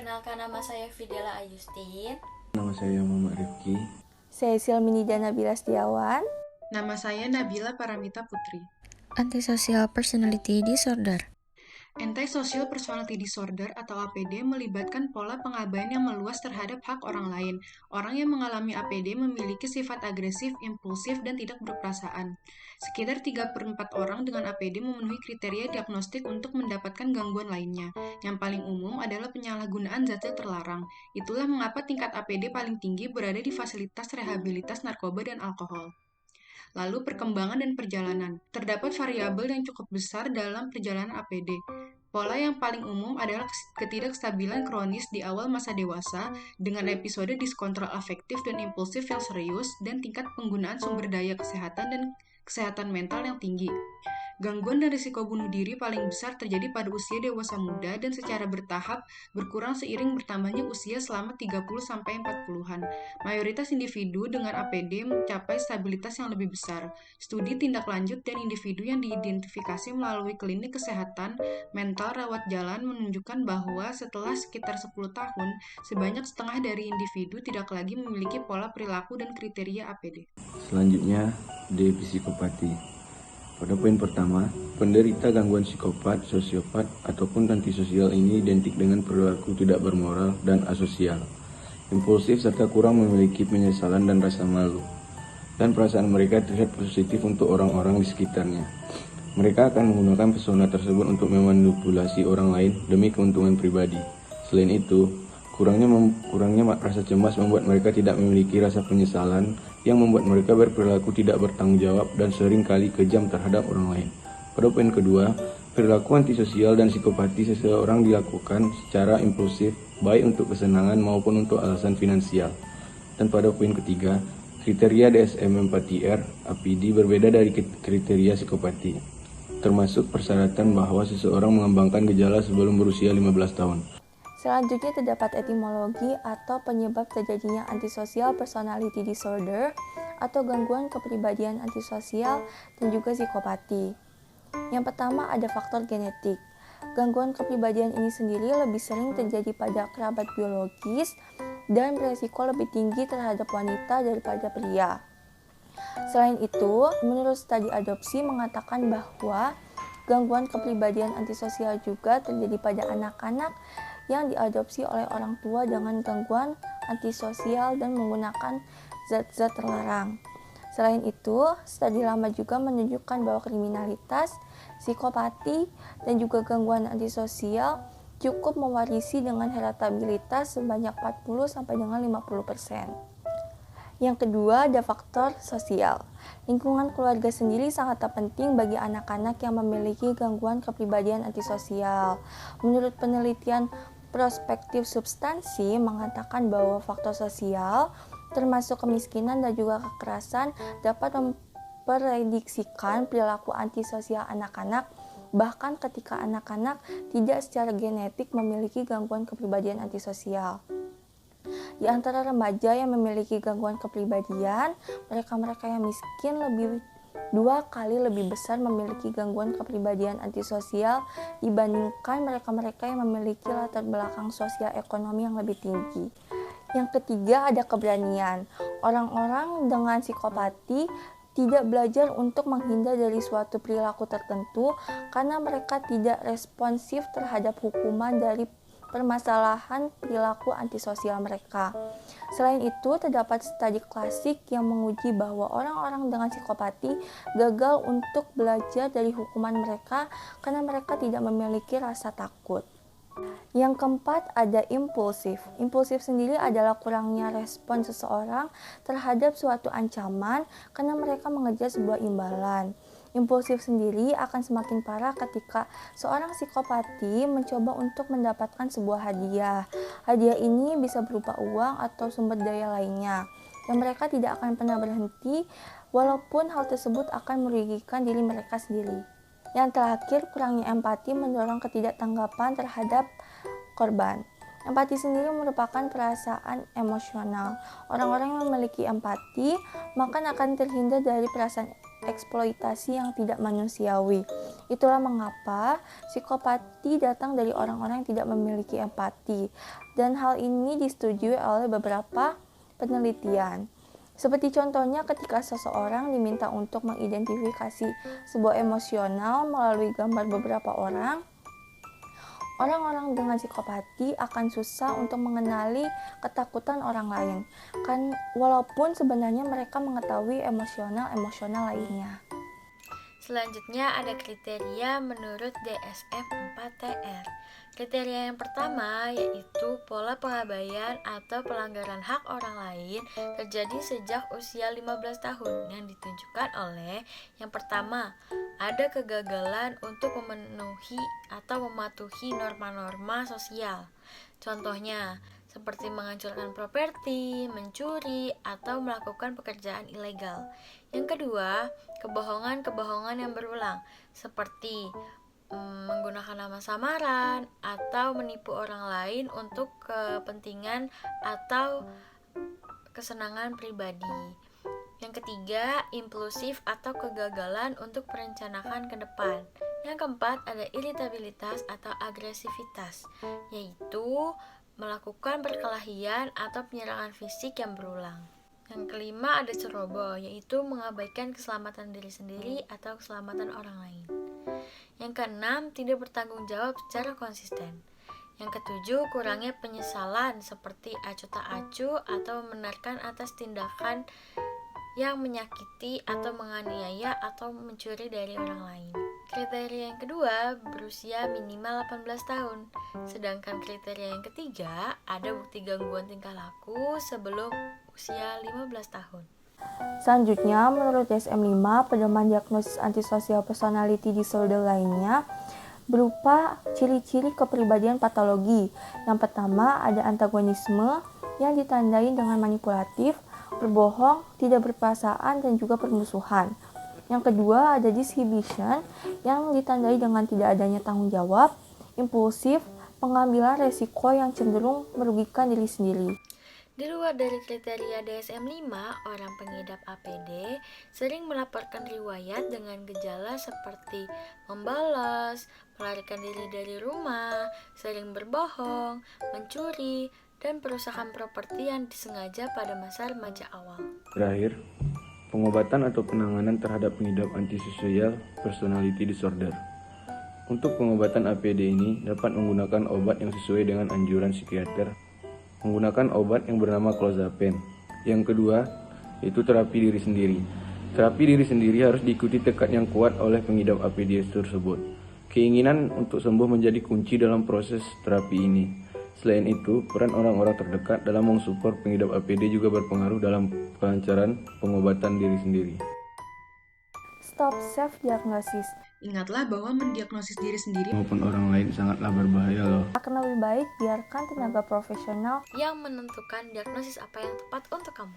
Perkenalkan, nama saya Fidela Ayustin. Nama saya Muhammad Rifki. Saya Silminida Nabila Setiawan. Nama saya Nabila Paramita Putri. Antisocial Personality Disorder. Antisocial Personality Disorder atau APD melibatkan pola pengabaian yang meluas terhadap hak orang lain. Orang yang mengalami APD memiliki sifat agresif, impulsif, dan tidak berperasaan. Sekitar 3/4 orang dengan APD memenuhi kriteria diagnostik untuk mendapatkan gangguan lainnya. Yang paling umum adalah penyalahgunaan zat-zat terlarang. Itulah mengapa tingkat APD paling tinggi berada di fasilitas rehabilitas narkoba dan alkohol. Lalu perkembangan dan perjalanan. Terdapat variabel yang cukup besar dalam perjalanan APD. Pola yang paling umum adalah ketidakstabilan kronis di awal masa dewasa dengan episode diskontrol afektif dan impulsif yang serius dan tingkat penggunaan sumber daya kesehatan dan kesehatan mental yang tinggi. Gangguan dan risiko bunuh diri paling besar terjadi pada usia dewasa muda dan secara bertahap berkurang seiring bertambahnya usia selama 30-40-an. Mayoritas individu dengan APD mencapai stabilitas yang lebih besar. Studi tindak lanjut dan individu yang diidentifikasi melalui klinik kesehatan mental rawat jalan menunjukkan bahwa setelah sekitar 10 tahun, sebanyak setengah dari individu tidak lagi memiliki pola perilaku dan kriteria APD. Selanjutnya, D. Psikopati. Pada poin pertama, penderita gangguan psikopat, sosiopat, ataupun antisosial ini identik dengan perilaku tidak bermoral dan asosial, impulsif serta kurang memiliki penyesalan dan rasa malu, dan perasaan mereka terlihat positif untuk orang-orang di sekitarnya. Mereka akan menggunakan pesona tersebut untuk memanipulasi orang lain demi keuntungan pribadi. Selain itu, kurangnya rasa cemas membuat mereka tidak memiliki rasa penyesalan yang membuat mereka berperilaku tidak bertanggung jawab dan sering kali kejam terhadap orang lain. Pada poin kedua, perilaku antisosial dan psikopati seseorang dilakukan secara impulsif, baik untuk kesenangan maupun untuk alasan finansial. Dan pada poin ketiga, kriteria DSM-4-R APD berbeda dari kriteria psikopati, termasuk persyaratan bahwa seseorang mengembangkan gejala sebelum berusia 15 tahun. Selanjutnya terdapat etimologi atau penyebab terjadinya antisocial personality disorder atau gangguan kepribadian antisosial dan juga psikopati. Yang pertama ada faktor genetik. Gangguan kepribadian ini sendiri lebih sering terjadi pada kerabat biologis dan beresiko lebih tinggi terhadap wanita daripada pria. Selain itu, menurut studi adopsi mengatakan bahwa gangguan kepribadian antisosial juga terjadi pada anak-anak yang diadopsi oleh orang tua dengan gangguan antisosial dan menggunakan zat-zat terlarang. Selain itu, studi lama juga menunjukkan bahwa kriminalitas, psikopati, dan juga gangguan antisosial cukup mewarisi dengan heritabilitas sebanyak 40-50%. Yang kedua ada faktor sosial. Lingkungan keluarga sendiri sangat penting bagi anak-anak yang memiliki gangguan kepribadian antisosial. Menurut penelitian prospektif substansi mengatakan bahwa faktor sosial termasuk kemiskinan dan juga kekerasan dapat memprediksikan perilaku antisosial anak-anak bahkan ketika anak-anak tidak secara genetik memiliki gangguan kepribadian antisosial. Di antara remaja yang memiliki gangguan kepribadian, mereka-mereka yang miskin dua kali lebih besar memiliki gangguan kepribadian antisosial dibandingkan mereka-mereka yang memiliki latar belakang sosial ekonomi yang lebih tinggi. Yang ketiga ada keberanian. Orang-orang dengan psikopati tidak belajar untuk menghindar dari suatu perilaku tertentu karena mereka tidak responsif terhadap hukuman dari permasalahan perilaku antisosial mereka. Selain itu, terdapat studi klasik yang menguji bahwa orang-orang dengan psikopati gagal untuk belajar dari hukuman mereka karena mereka tidak memiliki rasa takut. Yang keempat ada impulsif. Impulsif sendiri adalah kurangnya respon seseorang terhadap suatu ancaman karena mereka mengejar sebuah imbalan. Impulsif sendiri akan semakin parah ketika seorang psikopati mencoba untuk mendapatkan sebuah hadiah. Hadiah ini bisa berupa uang atau sumber daya lainnya, dan mereka tidak akan pernah berhenti walaupun hal tersebut akan merugikan diri mereka sendiri. Yang terakhir, kurangnya empati mendorong ketidaktanggapan terhadap korban. Empati sendiri merupakan perasaan emosional. Orang-orang yang memiliki empati maka akan terhindar dari perasaan eksploitasi yang tidak manusiawi. Itulah mengapa psikopati datang dari orang-orang yang tidak memiliki empati, dan hal ini disetujui oleh beberapa penelitian. Seperti contohnya ketika seseorang diminta untuk mengidentifikasi sebuah emosional melalui gambar beberapa orang dengan psikopati akan susah untuk mengenali ketakutan orang lain, kan walaupun sebenarnya mereka mengetahui emosional lainnya. Selanjutnya ada kriteria menurut DSM-4-TR. Kriteria yang pertama yaitu pola pengabaian atau pelanggaran hak orang lain terjadi sejak usia 15 tahun yang ditunjukkan oleh yang pertama, ada kegagalan untuk memenuhi atau mematuhi norma-norma sosial. Contohnya, seperti menghancurkan properti, mencuri, atau melakukan pekerjaan ilegal. Yang kedua, kebohongan-kebohongan yang berulang, seperti menggunakan nama samaran atau menipu orang lain untuk kepentingan atau kesenangan pribadi. Yang ketiga, impulsif atau kegagalan untuk merencanakan ke depan. Yang keempat, ada iritabilitas atau agresivitas, yaitu melakukan perkelahian atau penyerangan fisik yang berulang. Yang kelima, ada ceroboh, yaitu mengabaikan keselamatan diri sendiri atau keselamatan orang lain. Yang keenam, tidak bertanggung jawab secara konsisten. Yang ketujuh, kurangnya penyesalan seperti acuh tak acuh atau membenarkan atas tindakan yang menyakiti atau menganiaya atau mencuri dari orang lain. Kriteria yang kedua, berusia minimal 18 tahun. Sedangkan kriteria yang ketiga, ada bukti gangguan tingkah laku sebelum usia 15 tahun. Selanjutnya, menurut DSM-5, pedoman diagnosis antisocial personality disorder lainnya berupa ciri-ciri kepribadian patologi. Yang pertama, ada antagonisme yang ditandai dengan manipulatif, berbohong, tidak berperasaan, dan juga permusuhan. Yang kedua, ada disinhibition yang ditandai dengan tidak adanya tanggung jawab, impulsif, pengambilan resiko yang cenderung merugikan diri sendiri. Di luar dari kriteria DSM-5, orang pengidap APD sering melaporkan riwayat dengan gejala seperti membalas, melarikan diri dari rumah, sering berbohong, mencuri, dan perusahaan properti yang disengaja pada masa remaja awal. Terakhir, pengobatan atau penanganan terhadap pengidap antisocial personality disorder. Untuk pengobatan APD ini dapat menggunakan obat yang sesuai dengan anjuran psikiater, menggunakan obat yang bernama clozapine. Yang kedua, yaitu terapi diri sendiri. Terapi diri sendiri harus diikuti tekad yang kuat oleh pengidap APD tersebut. Keinginan untuk sembuh menjadi kunci dalam proses terapi ini. Selain itu, peran orang-orang terdekat dalam mensupport pengidap APD juga berpengaruh dalam kelancaran pengobatan diri sendiri. Stop self-diagnosis. Ingatlah bahwa mendiagnosis diri sendiri Maupun orang lain sangatlah berbahaya loh. Akan lebih baik biarkan tenaga profesional yang menentukan diagnosis apa yang tepat untuk kamu.